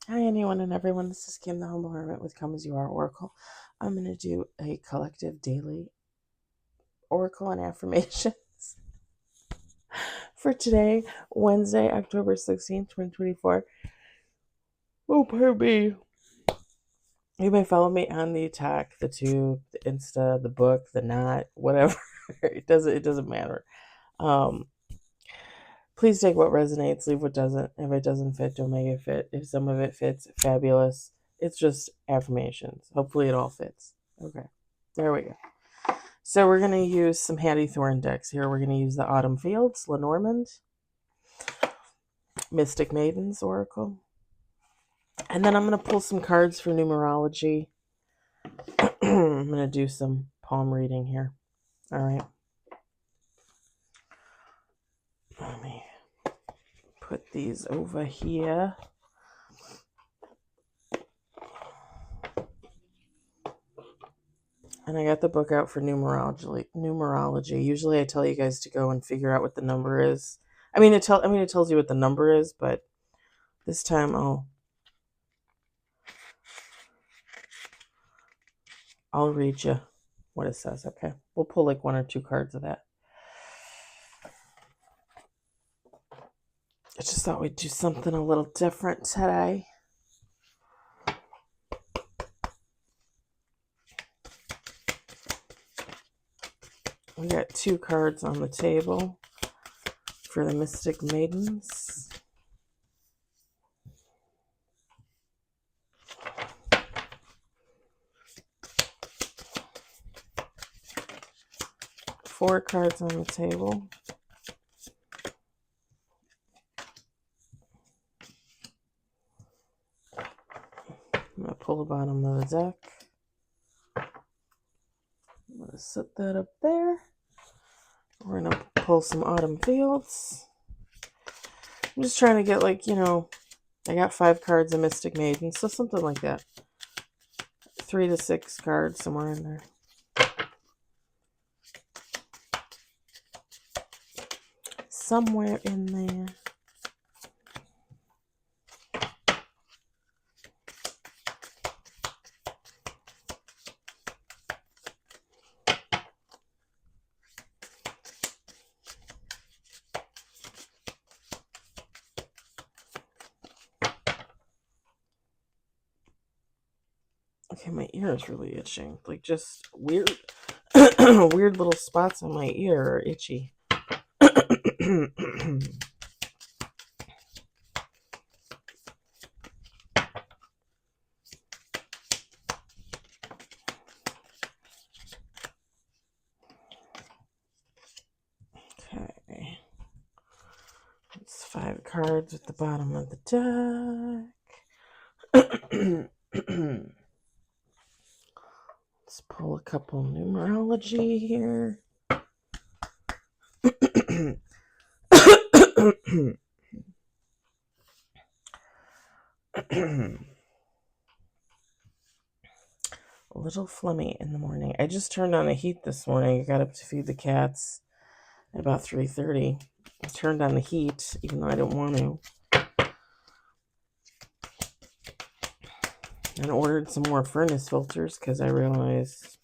Hi, anyone and everyone. This is Kim, the Humble Hermit with Come As You Are Oracle. I'm going to do a collective daily oracle and affirmations for today, Wednesday, October 16th, 2024. Oh, pardon me. You may follow me on the attack, the tube, the Insta, the book, the knot, whatever. It doesn't matter. Um, Please take what resonates, leave what doesn't. If it doesn't fit, don't make it fit. If some of it fits, fabulous. It's just affirmations. Hopefully it all fits. Okay, there we go. So we're going to use some Hattie Thorn decks here. We're going to use the Autumn Fields, Lenormand, Mystic Maidens Oracle. And then I'm going to pull some cards for numerology. I'm going to do some palm reading here. All right. Let me put these over here. And I got the book out for numerology. Usually I tell you guys to go and figure out what the number is. It tells you what the number is, but this time I'll read you what it says, okay? We'll pull like one or two cards of that. I just thought we'd do something a little different today. We got two cards on the table for the Mystic Maidens. Four cards on the table. I'm going to pull the bottom of the deck. I'm going to set that up there. We're going to pull some Autumn Fields. I'm just trying to get I got 5 cards of Mystic Maiden, so something like that. 3 to 6 cards, somewhere in there. Somewhere in there. Okay, my ear is really itching. Like, just weird, weird little spots on my ear are itchy. Okay. It's 5 cards at the bottom of the deck. Let's pull a couple numerology here. A little flummy in the morning. I just turned on the heat this morning. I got up to feed the cats at about 3:30. I turned on the heat, even though I didn't want to. And ordered some more furnace filters because I realized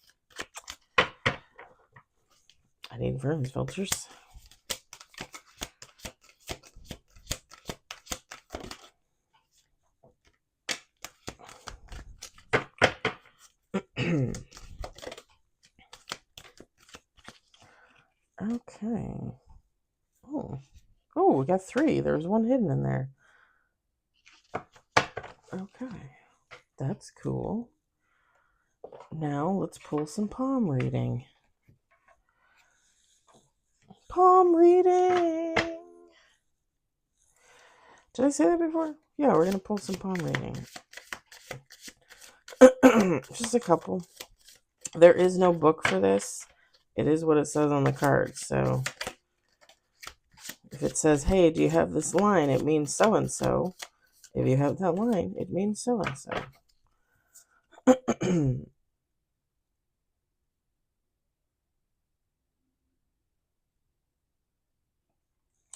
I need furnace filters. Okay. Oh, we got 3. There's one hidden in there. Okay. That's cool. Now let's pull some palm reading. Palm reading! Did I say that before? Yeah, we're going to pull some palm reading. Just a couple. There is no book for this. It is what it says on the card. So if it says, hey, do you have this line? It means so-and-so. If you have that line, it means so-and-so.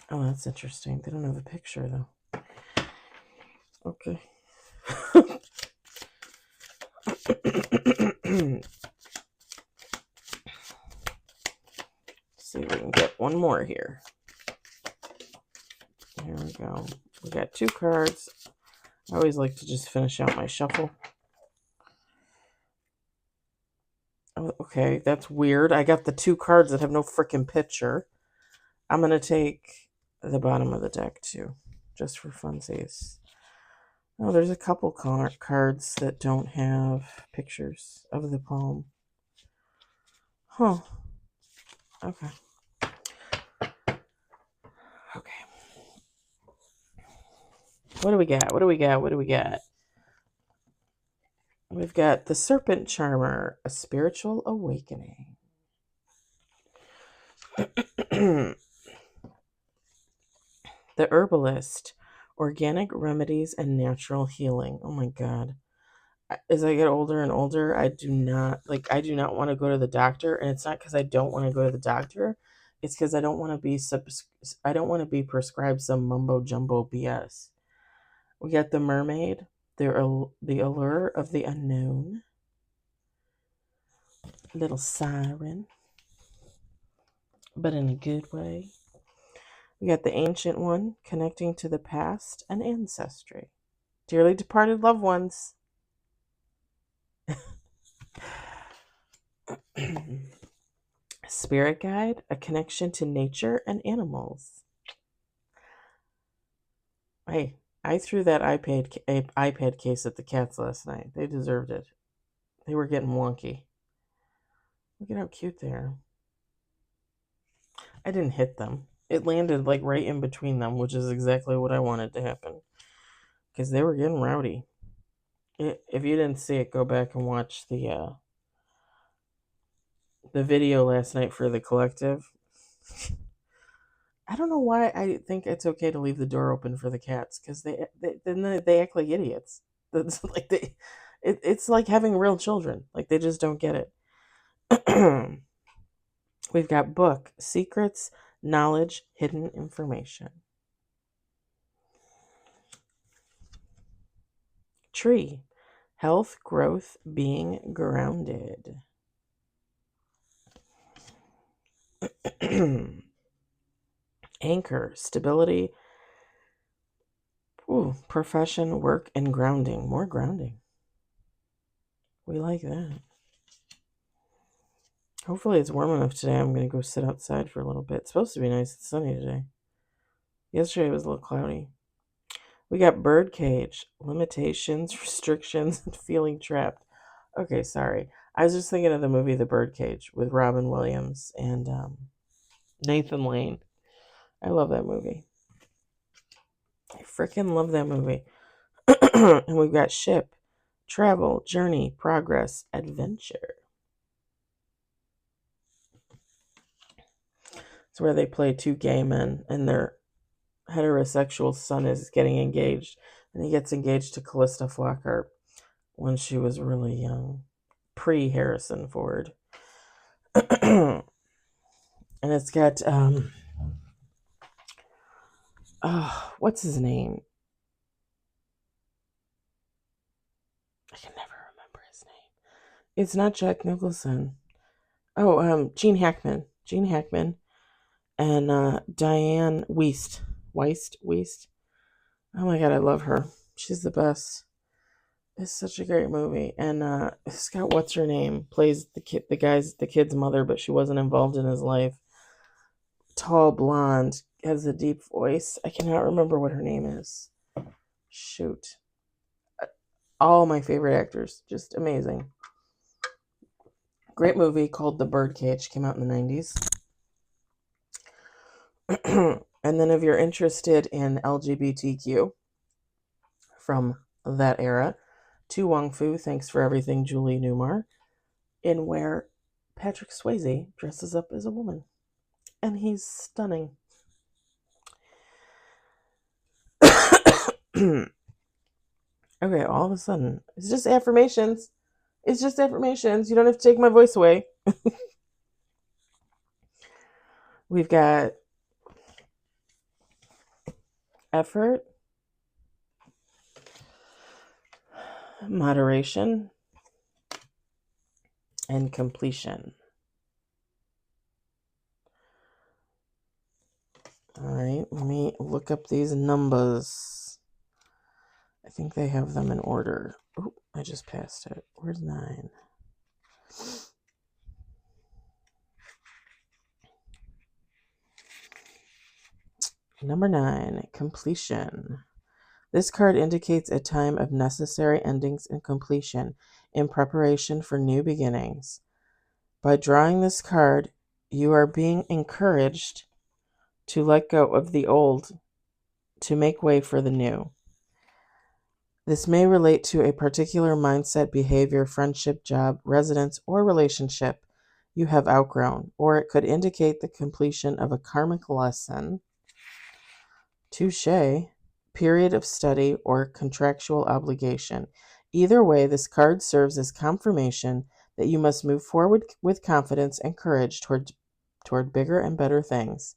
Oh, that's interesting. They don't have a picture, though. Okay. more here. Here we go. We got 2 cards. I always like to just finish out my shuffle. Oh, okay, that's weird. I got the 2 cards that have no freaking picture. I'm going to take the bottom of the deck too, just for funsies. Oh, there's a couple cards that don't have pictures of the poem. Huh. Okay. Okay. What do we got? What do we got? What do we got? We've got the Serpent Charmer, a spiritual awakening. The Herbalist, organic remedies and natural healing. Oh my God. As I get older and older, I do not want to go to the doctor, and it's not because I don't want to go to the doctor. It's because I don't want to be prescribed some mumbo jumbo BS. We got the Mermaid, the allure of the unknown, little siren, but in a good way. We got the Ancient One, connecting to the past and ancestry, dearly departed loved ones. Spirit Guide, a connection to nature and animals. Hey, I threw that iPad case at the cats last night. They deserved it. They were getting wonky. Look at how cute they are. I didn't hit them. It landed like right in between them, which is exactly what I wanted to happen. Because they were getting rowdy. If you didn't see it, go back and watch the video last night for the collective. I don't know why I think it's okay to leave the door open for the cats, because they act like idiots. It's like it's like having real children. Like, they just don't get it. We've got book, secrets, knowledge, hidden information. Tree, health, growth, being grounded. Anchor, stability, profession, work, and grounding. More grounding. We like that. Hopefully it's warm enough today. I'm going to go sit outside for a little bit. It's supposed to be nice and sunny today. Yesterday it was a little cloudy. We got birdcage, limitations, restrictions, and feeling trapped. Okay, sorry. I was just thinking of the movie The Birdcage with Robin Williams and Nathan Lane. I love that movie. I freaking love that movie. And we've got ship, travel, journey, progress, adventure. It's where they play 2 gay men, and their heterosexual son is getting engaged, and he gets engaged to Callista Flockhart when she was really young, pre-Harrison Ford. And it's got what's his name? I can never remember his name. It's not Jack Nicholson. Oh, Gene Hackman, and Diane Weist. Oh my God, I love her. She's the best. It's such a great movie. And Scott, what's her name, plays the kid's mother, but she wasn't involved in his life. Tall, blonde, has a deep voice. I cannot remember what her name is. Shoot. All my favorite actors. Just amazing. Great movie called The Birdcage. Came out in the 90s. And then if you're interested in LGBTQ from that era, To Wong Fu, Thanks for Everything, Julie Newmar, in where Patrick Swayze dresses up as a woman. And he's stunning. Okay, all of a sudden, it's just affirmations. It's just affirmations. You don't have to take my voice away. We've got effort, moderation, and completion. All right, let me look up these numbers. I think they have them in order. Oh, I just passed it. Where's 9? Number 9, completion. This card indicates a time of necessary endings and completion in preparation for new beginnings. By drawing this card, you are being encouraged to let go of the old to make way for the new. This may relate to a particular mindset, behavior, friendship, job, residence, or relationship you have outgrown, or it could indicate the completion of a karmic lesson, touche, period of study, or contractual obligation. Either way, this card serves as confirmation that you must move forward with confidence and courage toward bigger and better things.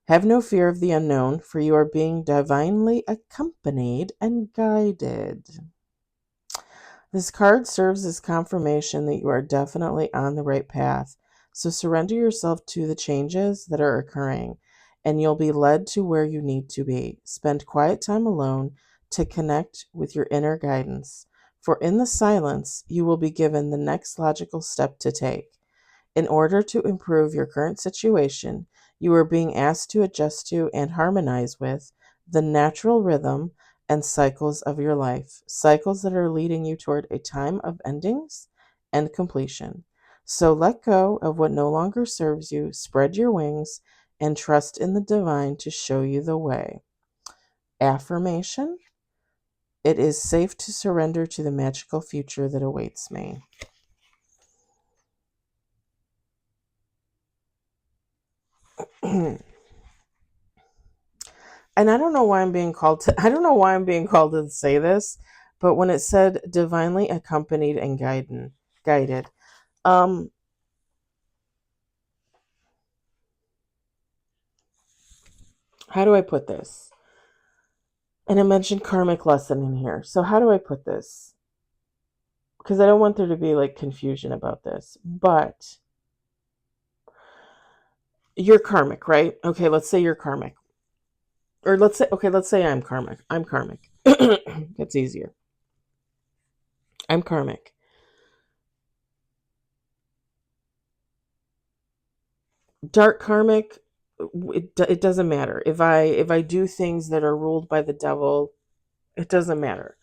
Have no fear of the unknown, for you are being divinely accompanied and guided. This card serves as confirmation that you are definitely on the right path. So surrender yourself to the changes that are occurring, and you'll be led to where you need to be. Spend quiet time alone to connect with your inner guidance, for in the silence, you will be given the next logical step to take. In order to improve your current situation, you are being asked to adjust to and harmonize with the natural rhythm and cycles of your life, cycles that are leading you toward a time of endings and completion. So let go of what no longer serves you, spread your wings, and trust in the divine to show you the way. Affirmation: it is safe to surrender to the magical future that awaits me. And I don't know why I'm being called to say this, but when it said divinely accompanied and guided, um how do I put this? And it mentioned karmic lesson in here. So how do I put this? Because I don't want there to be like confusion about this. But you're karmic, right? Okay, let's say you're karmic. Or let's say I'm karmic. I'm karmic. That's easier. I'm karmic. Dark karmic, it doesn't matter. If I do things that are ruled by the devil, it doesn't matter.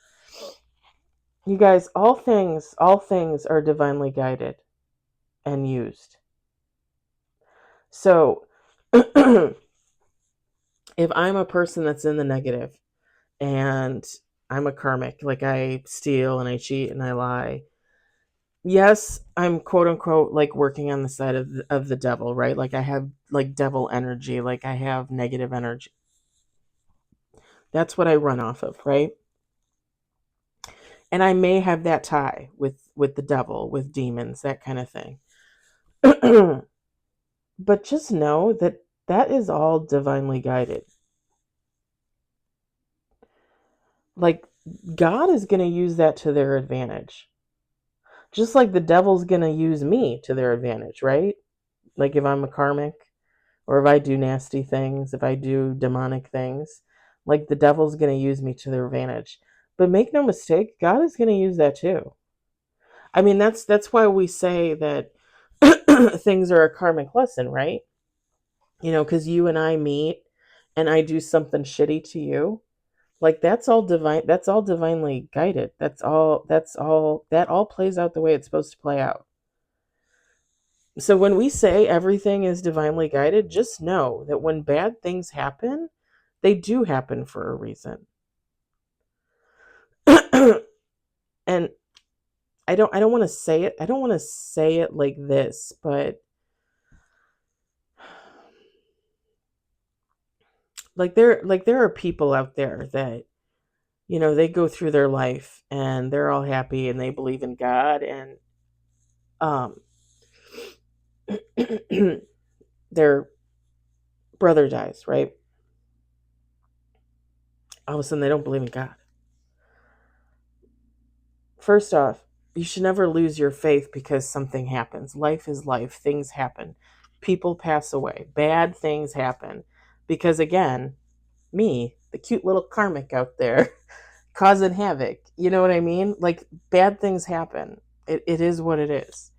You guys, all things are divinely guided and used. So if I'm a person that's in the negative and I'm a karmic, like I steal and I cheat and I lie, yes, I'm quote unquote like working on the side of the devil, right? Like I have like devil energy, like I have negative energy. That's what I run off of, right? And I may have that tie with the devil, with demons, that kind of thing. But just know that that is all divinely guided. Like God is going to use that to their advantage. Just like the devil's going to use me to their advantage, right? Like if I'm a karmic or if I do nasty things, if I do demonic things, like the devil's going to use me to their advantage. But make no mistake, God is going to use that too. I mean, that's why we say that things are a karmic lesson, right? Because you and I meet and I do something shitty to you. Like that's all divine. That's all divinely guided. That all plays out the way it's supposed to play out. So when we say everything is divinely guided, just know that when bad things happen, they do happen for a reason. And I don't want to say it. I don't want to say it like this, but there are people out there that they go through their life and they're all happy and they believe in God, and um their brother dies, right? All of a sudden they don't believe in God. First off, you should never lose your faith because something happens. Life is life. Things happen. People pass away. Bad things happen. Because again, me, the cute little karmic out there, causing havoc. You know what I mean? Like, bad things happen. It is what it is.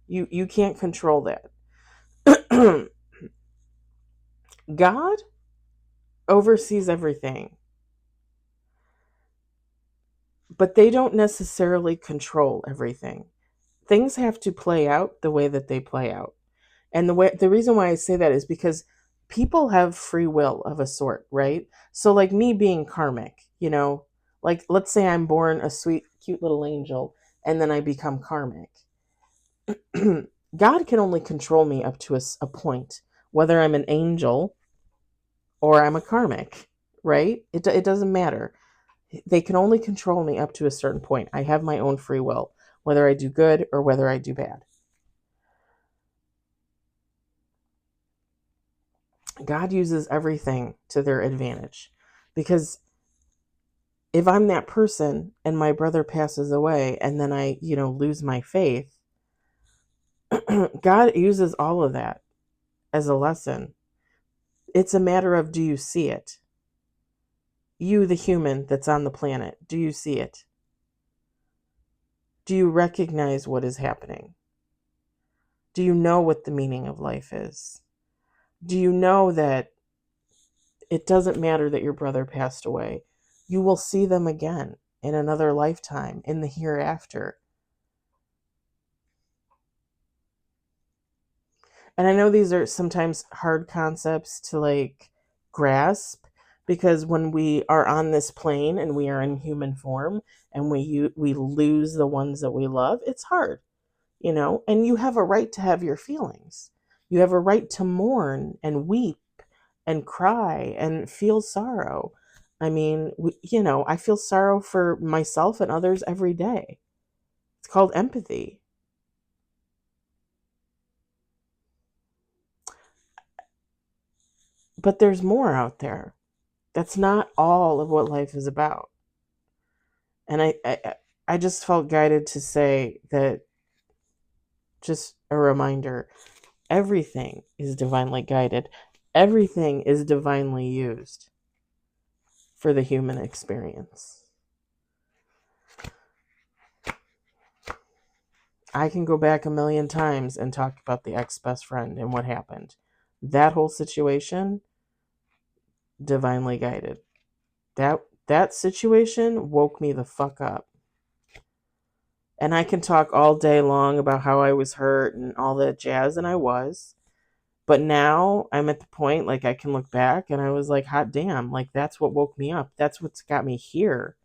You can't control that. God oversees everything, but they don't necessarily control everything. Things have to play out the way that they play out. And the reason why I say that is because people have free will of a sort, right? So like me being karmic, like let's say I'm born a sweet, cute little angel and then I become karmic. God can only control me up to a point, whether I'm an angel or I'm a karmic, right? It doesn't matter. They can only control me up to a certain point. I have my own free will, whether I do good or whether I do bad. God uses everything to their advantage. Because if I'm that person and my brother passes away and then I, lose my faith, God uses all of that as a lesson. It's a matter of, do you see it? You, the human that's on the planet, do you see it? Do you recognize what is happening? Do you know what the meaning of life is? Do you know that it doesn't matter that your brother passed away? You will see them again in another lifetime, in the hereafter. And I know these are sometimes hard concepts to like grasp, because when we are on this plane and we are in human form and we lose the ones that we love, it's hard, and you have a right to have your feelings. You have a right to mourn and weep and cry and feel sorrow. I mean, I feel sorrow for myself and others every day. It's called empathy. But there's more out there. That's not all of what life is about. And I just felt guided to say that, just a reminder, everything is divinely guided. Everything is divinely used for the human experience. I can go back a million times and talk about the ex-best friend and what happened. That whole situation, divinely guided. That situation woke me the fuck up. And I can talk all day long about how I was hurt and all that jazz, and I was. But now I'm at the point, like, I can look back and I was like, hot damn, like, that's what woke me up. That's what's got me here.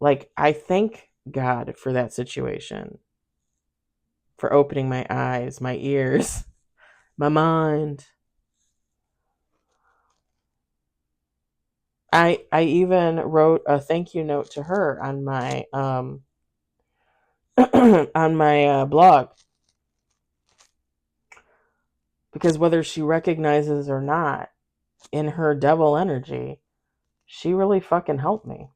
Like, I thank God for that situation, for opening my eyes, my ears, my mind. I even wrote a thank you note to her on my on my blog, because whether she recognizes or not, in her devil energy, she really fucking helped me.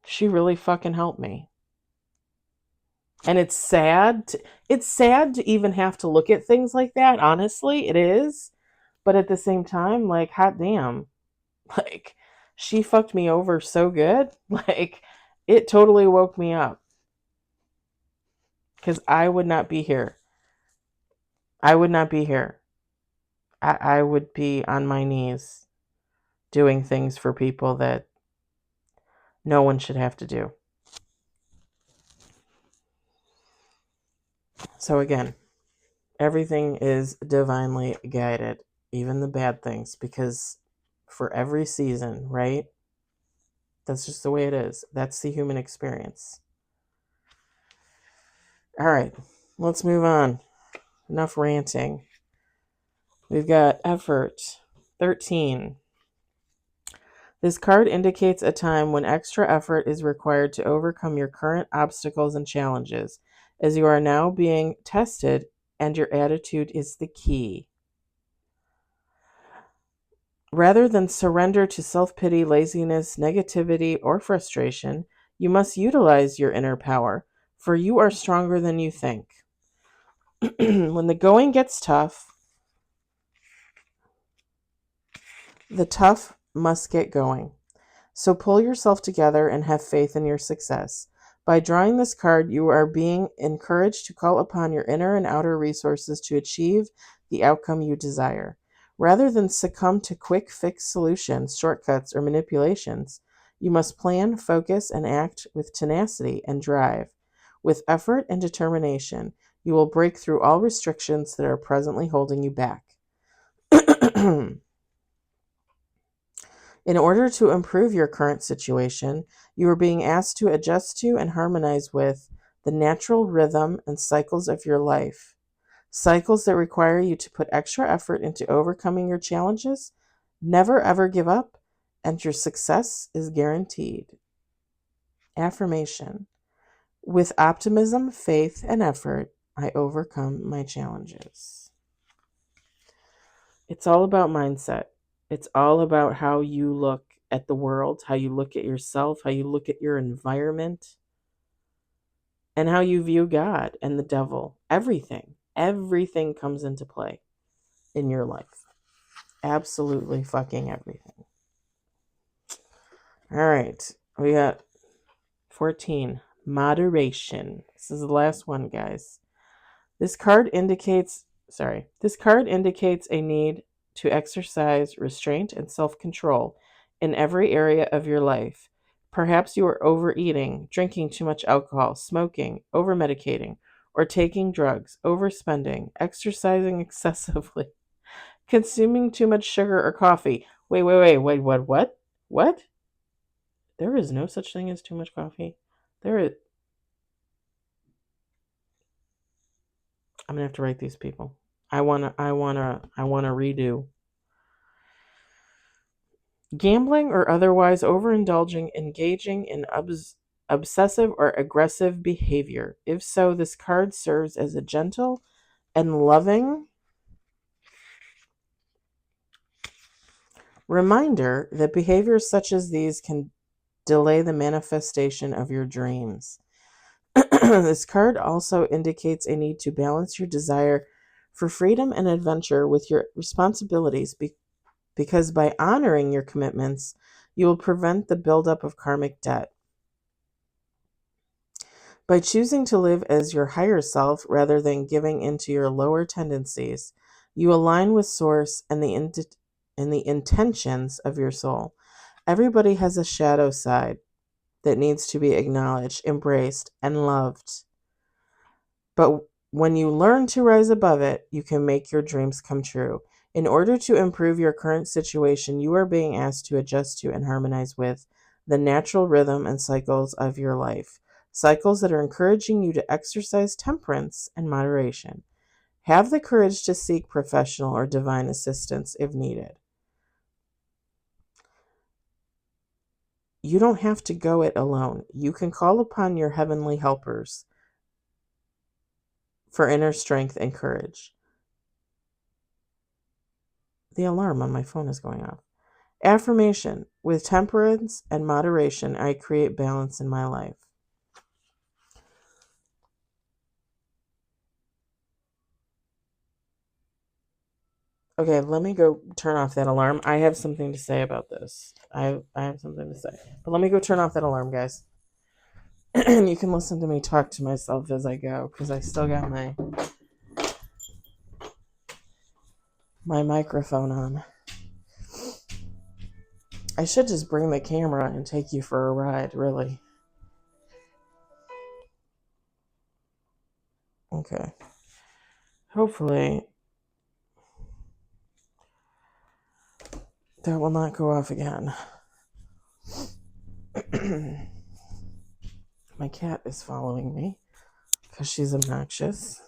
She really fucking helped me. And it's sad. It's sad to even have to look at things like that. Honestly, it is. But at the same time, like, hot damn, like, she fucked me over so good. Like, it totally woke me up. Because I would not be here. I would not be here. I would be on my knees doing things for people that no one should have to do. So again, everything is divinely guided, even the bad things, because for every season, right? That's just the way it is. That's the human experience. All right, let's move on. Enough ranting. We've got effort. 13. This card indicates a time when extra effort is required to overcome your current obstacles and challenges, as you are now being tested and your attitude is the key. Rather than surrender to self-pity, laziness, negativity, or frustration, you must utilize your inner power, for you are stronger than you think. When the going gets tough, The tough must get going. So pull yourself together and have faith in your success. By drawing this card, you are being encouraged to call upon your inner and outer resources to achieve the outcome you desire. Rather than succumb to quick fix solutions, shortcuts, or manipulations, you must plan, focus, and act with tenacity and drive. With effort and determination, you will break through all restrictions that are presently holding you back. In order to improve your current situation, you are being asked to adjust to and harmonize with the natural rhythm and cycles of your life. Cycles that require you to put extra effort into overcoming your challenges. Never ever give up, and your success is guaranteed. Affirmation. With optimism, faith, and effort, I overcome my challenges. It's all about mindset. It's all about how you look at the world, how you look at yourself, how you look at your environment, and how you view God and the devil. Everything comes into play in your life. Absolutely fucking everything. All right. We got 14. Moderation. This is the last one, guys. This card indicates a need to exercise restraint and self-control in every area of your life. Perhaps you are overeating, drinking too much alcohol, smoking, over-medicating, or taking drugs, overspending, exercising excessively, consuming too much sugar or coffee. Wait, what? There is no such thing as too much coffee. I'm gonna have to write these people. I wanna redo. Gambling or otherwise overindulging, engaging in obsessive or aggressive behavior. If so, this card serves as a gentle and loving reminder that behaviors such as these can delay the manifestation of your dreams. This card also indicates a need to balance your desire for freedom and adventure with your responsibilities because by honoring your commitments, you will prevent the buildup of karmic debt. By choosing to live as your higher self rather than giving into your lower tendencies, you align with Source and the intentions of your soul. Everybody has a shadow side that needs to be acknowledged, embraced, and loved. But when you learn to rise above it, you can make your dreams come true. In order to improve your current situation, you are being asked to adjust to and harmonize with the natural rhythm and cycles of your life. Cycles that are encouraging you to exercise temperance and moderation. Have the courage to seek professional or divine assistance if needed. You don't have to go it alone. You can call upon your heavenly helpers for inner strength and courage. The alarm on my phone is going off. Affirmation. With temperance and moderation, I create balance in my life. Okay, let me go turn off that alarm. I have something to say about this. I have something to say. But let me go turn off that alarm, guys. And you can listen to me talk to myself as I go, because I still got my microphone on. I should just bring the camera and take you for a ride, really. Okay. Hopefully that will not go off again. My cat is following me because she's obnoxious.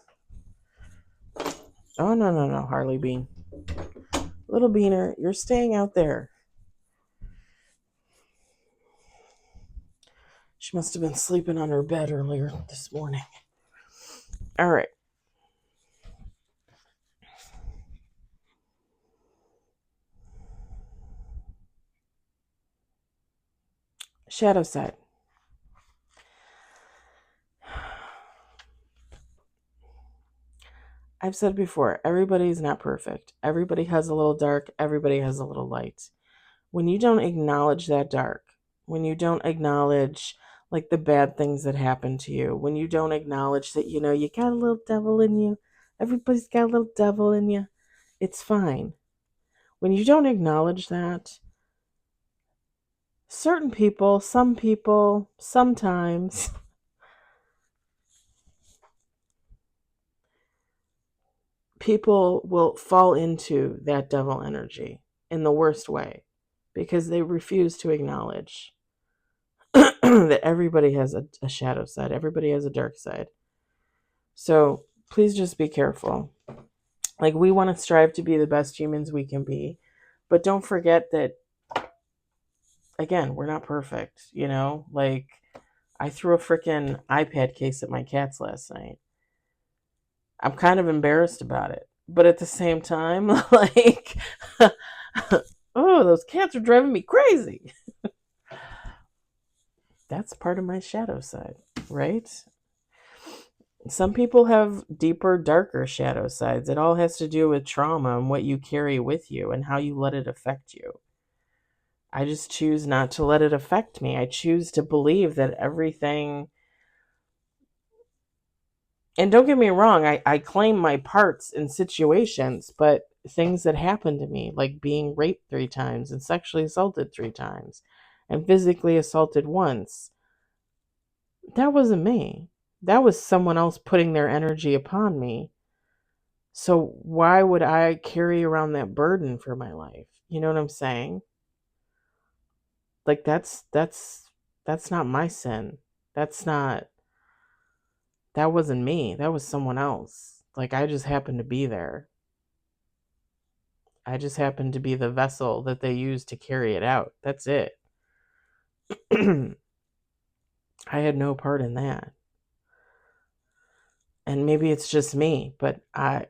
Oh, no, Harley Bean. Little Beaner, you're staying out there. She must have been sleeping on her bed earlier this morning. All right. Shadow side. I've said before, everybody's not perfect. Everybody has a little dark, everybody has a little light. When you don't acknowledge that dark, when you don't acknowledge like the bad things that happen to you, when you don't acknowledge that, you got a little devil in you, everybody's got a little devil in you, it's fine. When you don't acknowledge that, certain people, some people, sometimes, people will fall into that devil energy in the worst way because they refuse to acknowledge that everybody has a shadow side, everybody has a dark side. So please just be careful. Like, we want to strive to be the best humans we can be, but don't forget that, again, we're not perfect, Like, I threw a freaking iPad case at my cats last night. I'm kind of embarrassed about it, but at the same time, like, oh, those cats are driving me crazy. That's part of my shadow side, right? Some people have deeper, darker shadow sides. It all has to do with trauma and what you carry with you and how you let it affect you. I just choose not to let it affect me. I choose to believe that everything. And don't get me wrong, I claim my parts in situations, but things that happened to me, like being raped 3 times and sexually assaulted 3 times and physically assaulted once, that wasn't me. That was someone else putting their energy upon me. So why would I carry around that burden for my life? You know what I'm saying? Like, that's not my sin. That wasn't me. That was someone else. Like, I just happened to be there. I just happened to be the vessel that they used to carry it out. That's it. I had no part in that. And maybe it's just me, but and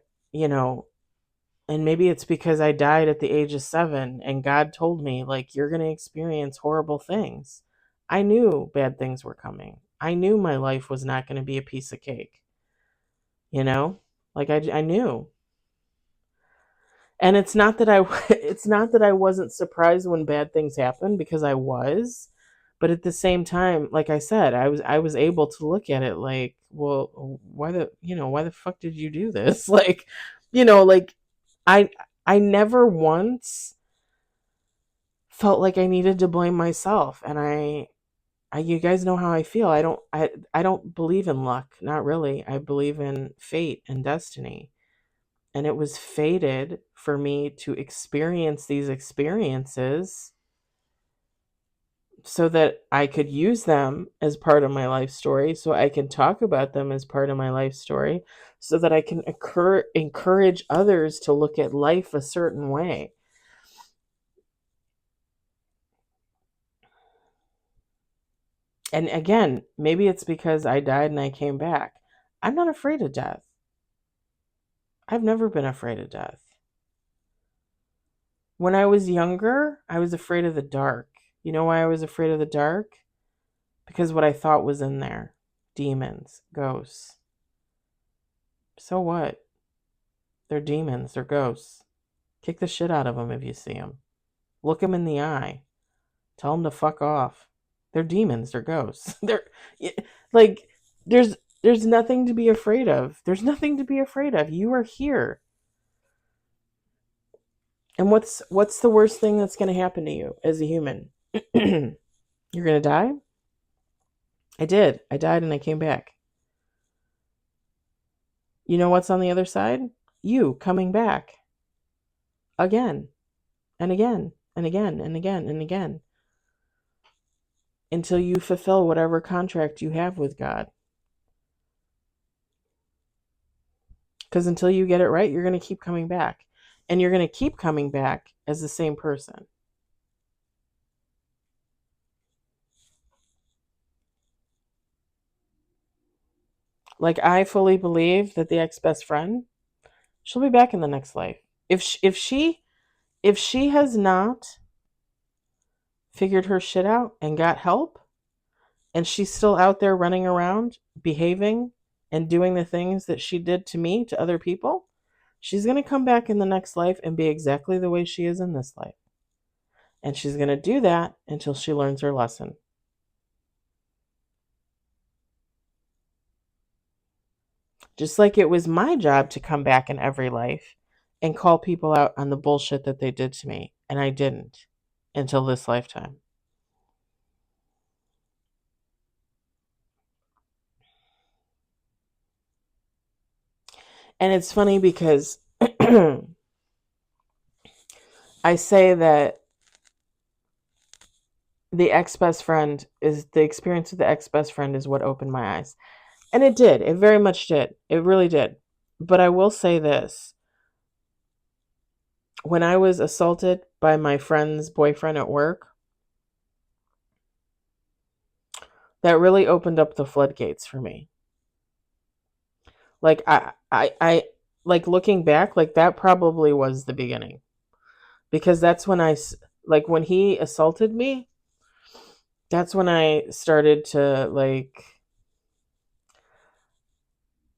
maybe it's because I died at the age of 7 and God told me, like, you're going to experience horrible things. I knew bad things were coming. I knew my life was not going to be a piece of cake. Like, I knew. And it's not that I wasn't surprised when bad things happened, because I was, but at the same time, like I said, I was able to look at it like, well, why the fuck did you do this? Like, like, I I never once felt like I needed to blame myself, and you guys know how I feel. I don't believe in luck, not really. I believe in fate and destiny. And it was fated for me to experience these experiences so that I could use them as part of my life story, so I can talk about them as part of my life story, so that I can encourage others to look at life a certain way. And again, maybe it's because I died and I came back. I'm not afraid of death. I've never been afraid of death. When I was younger, I was afraid of the dark. You know why I was afraid of the dark? Because what I thought was in there: demons, ghosts. So what? They're demons, they're ghosts. Kick the shit out of them if you see them. Look them in the eye. Tell them to fuck off. They're demons, they're ghosts. They're like, there's nothing to be afraid of. There's nothing to be afraid of. You are here. And what's the worst thing that's going to happen to you as a human? You're going to die? I did. I died and I came back. You know what's on the other side? You coming back. Again and again and again and again and again, until you fulfill whatever contract you have with God. Because until you get it right, you're going to keep coming back. And you're going to keep coming back as the same person. Like, I fully believe that the ex-best friend, she'll be back in the next life. If she has not figured her shit out and got help, and she's still out there running around behaving and doing the things that she did to me, to other people, She's going to come back in the next life and be exactly the way she is in this life. And she's going to do that until she learns her lesson. Just like it was my job to come back in every life and call people out on the bullshit that they did to me. And I didn't until this lifetime. And it's funny because I say that the ex-best friend is the experience of the ex-best friend is what opened my eyes. And it did. It very much did. It really did. But I will say this. When I was assaulted by my friend's boyfriend at work, that really opened up the floodgates for me. Like I like looking back, like that probably was the beginning. Because that's when like when he assaulted me, that's when I started to like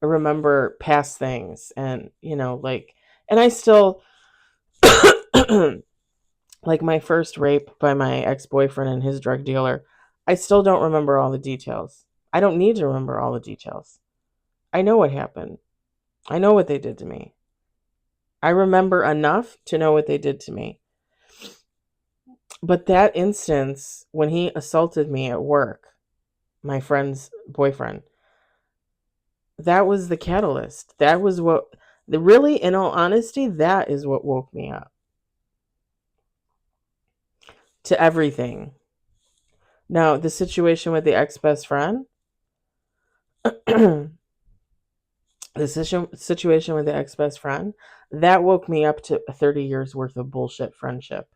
remember past things and, like, and I still like my first rape by my ex-boyfriend and his drug dealer, I still don't remember all the details. I don't need to remember all the details. I know what happened. I know what they did to me. I remember enough to know what they did to me. But that instance when he assaulted me at work, my friend's boyfriend, that was the catalyst. That was what, really, in all honesty, that is what woke me up to everything. Now, the situation with the ex-best friend, the situation with the ex-best friend, that woke me up to 30 years worth of bullshit friendship.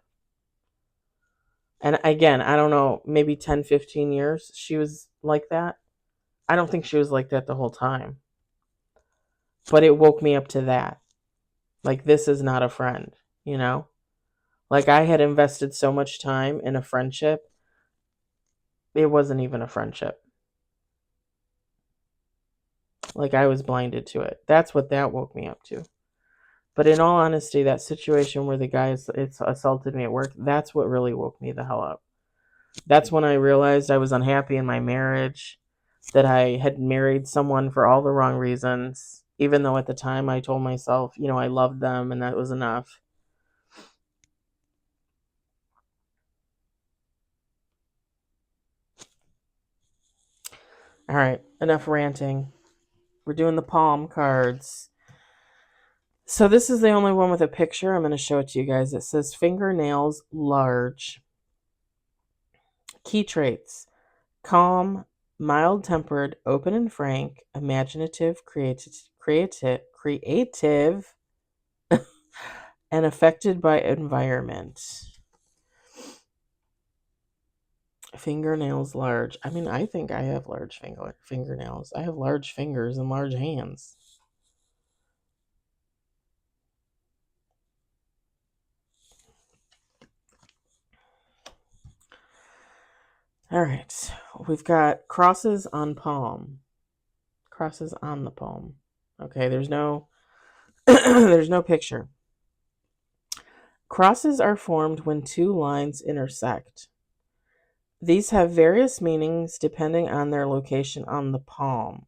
And again, I don't know, maybe 10, 15 years she was like that. I don't think she was like that the whole time. But it woke me up to that. Like, this is not a friend, you know? Like, I had invested so much time in a friendship, it wasn't even a friendship. Like, I was blinded to it. That's what that woke me up to. But in all honesty, that situation where the guy assaulted me at work, that's what really woke me the hell up. That's when I realized I was unhappy in my marriage, that I had married someone for all the wrong reasons, even though at the time I told myself, I loved them and that was enough. All right, enough ranting. We're doing the palm cards. So this is the only one with a picture. I'm going to show it to you guys. It says fingernails large. Key traits: calm, mild-tempered, open and frank, imaginative, creative, and affected by environment. Fingernails large. I mean, I think I have large fingernails. I have large fingers and large hands. All right. We've got crosses on palm. Crosses on the palm. Okay, there's no there's no picture. Crosses are formed when two lines intersect. These have various meanings depending on their location on the palm.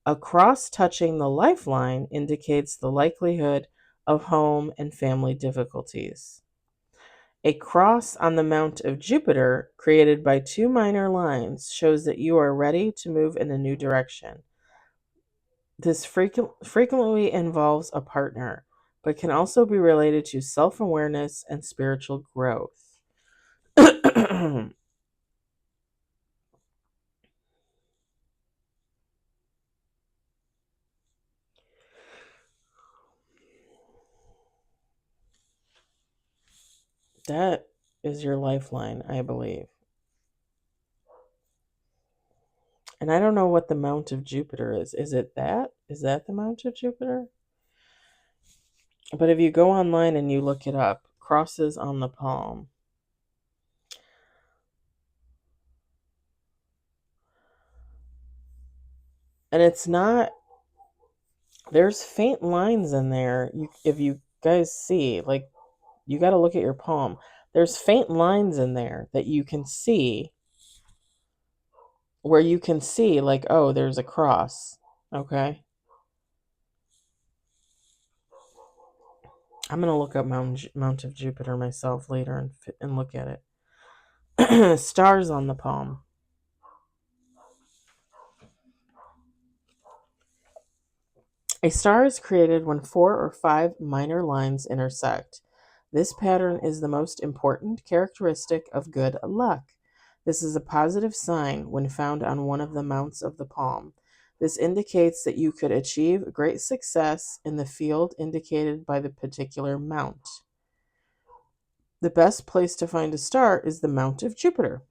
A cross touching the lifeline indicates the likelihood of home and family difficulties. A cross on the Mount of Jupiter, created by two minor lines, shows that you are ready to move in a new direction. This frequently involves a partner, but can also be related to self-awareness and spiritual growth. That is your lifeline, I believe. And I don't know what the Mount of Jupiter is. Is it that? Is that the Mount of Jupiter? But if you go online and you look it up, crosses on the palm. And it's not There's faint lines in there. If you guys see, like, you got to look at your palm. There's faint lines in there that you can see, where you can see, like, oh, there's a cross. Okay. I'm going to look up Mount of Jupiter myself later and look at it. Stars on the palm. A star is created when 4 or 5 minor lines intersect. This pattern is the most important characteristic of good luck. This is a positive sign when found on one of the mounts of the palm. This indicates that you could achieve great success in the field indicated by the particular mount. The best place to find a star is the Mount of Jupiter.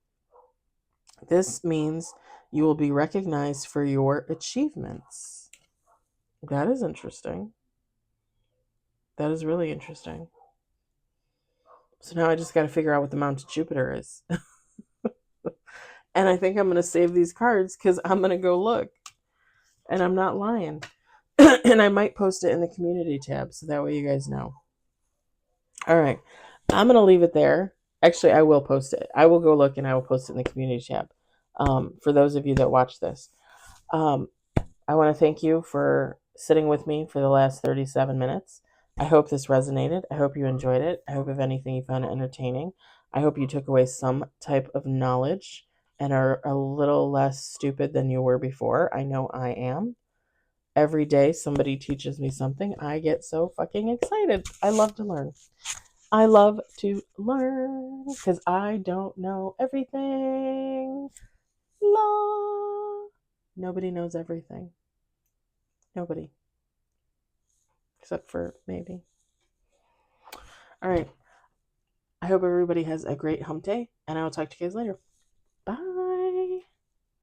This means you will be recognized for your achievements. That is interesting. That is really interesting. So now I just got to figure out what the Mount of Jupiter is. And I think I'm going to save these cards because I'm going to go look. And I'm not lying. And I might post it in the community tab so that way you guys know. All right. I'm going to leave it there. Actually, I will post it. I will go look and I will post it in the community tab for those of you that watch this. I want to thank you for sitting with me for the last 37 minutes. I hope this resonated. I hope you enjoyed it. I hope, if anything, you found it entertaining. I hope you took away some type of knowledge and are a little less stupid than you were before. I know I am. Every day somebody teaches me something. I get so fucking excited. I love to learn. I love to learn because I don't know everything. La. Nobody knows everything. Nobody. Except for maybe. All right. I hope everybody has a great hump day, and I will talk to you guys later.